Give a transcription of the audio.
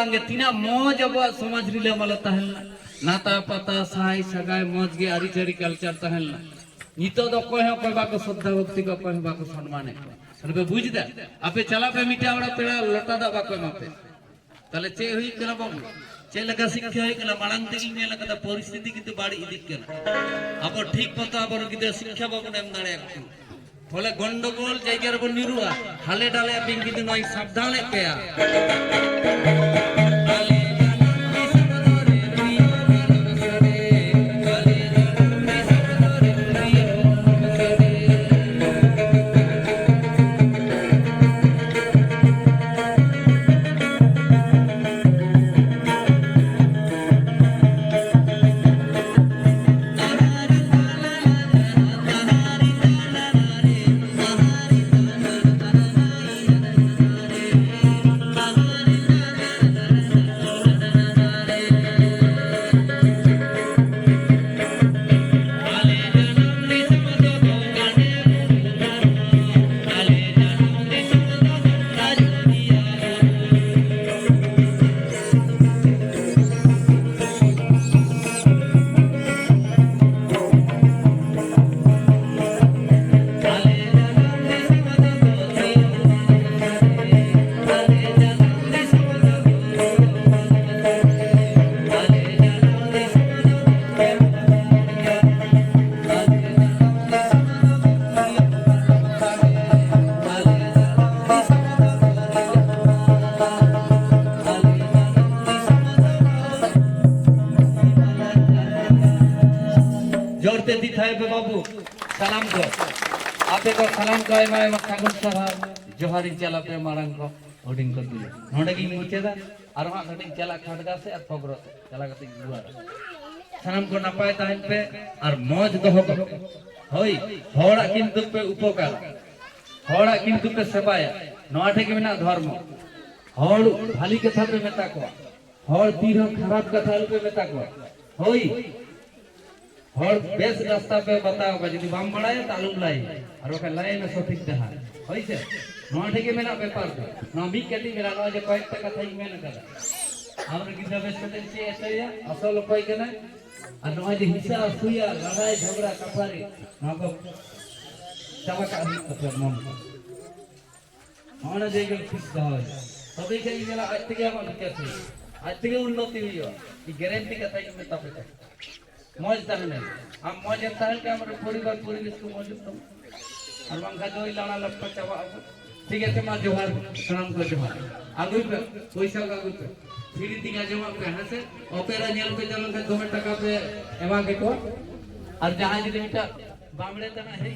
मांगे तीना मौज अब समाज रिले वाला तहलना नाता पता सहाय सगाय मौज के आरी चरी कल्चर तहलना नितो दो कोय हो कोय बाको श्रद्धा भक्ति को कोय बाको सम्मान है अरे बुझ दे आपे चला पे मिटा वाला पेड़ा लटा दा बाको मापे तले चे हुई कला बाबू चे लगा शिक्षा है कला मांग ते ने लगा परिस्थिति किंतु बाड़ी इदिक कला अब ठीक पता अब किते शिक्षा बाबू नेम दाड़े बोले गंडगोल जायगार बन निरुआ हाले डाले बिंगी दिन नई सावधान पेया जोरते दी थाए पे बाबू सलाम को आपे को सलाम को एमा एमा सागुन सभा जोहारी चला पे मारंग को होर्डिंग कर दिए नोडे की मुचेदा और वहां होर्डिंग चला खडगा से और पगरो चला कते दुआर सलाम को नपाय ताहन पे और मौज दहो को होई होड़ा किंतु पे उपकार होड़ा किंतु पे सेवाया नोटे के बिना धर्म होड़ भाली कथा पे मेता को होड़ तीर खराब कथा पे मेता को होई और बेस रास्ता पे बताओ यदि बाम बढ़ाए तालू लाई और ओके लाई ना सठिक दहा होई से नोटे के मेना व्यापार दे ना मी केटी मेरा ना जे कयक टका थाई मेन करा हमर की बेस कते से एसैया असल कोई के ना और ना जे हिस्सा सुया लड़ाई झगड़ा कफारी ना को चावा का तो मन होना जे के खुश दहा तबे के मेला आज तक हम कैसे आज तक उन्नति हुई हो ये गारंटी का थाई में तबे मौज तहने हम मौज तहन के हमर परिवार परिवेश को मौज तो और मंगा जो लाना लपटा चावा ठीक है मा जोहार सलाम को जोहार आगु पे पैसा का आगु पे फिर दिगा जमा पे हसे ओपेरा नेल पे चलन का 2 टका पे एमा के को और जहां जे बेटा बामड़े तना है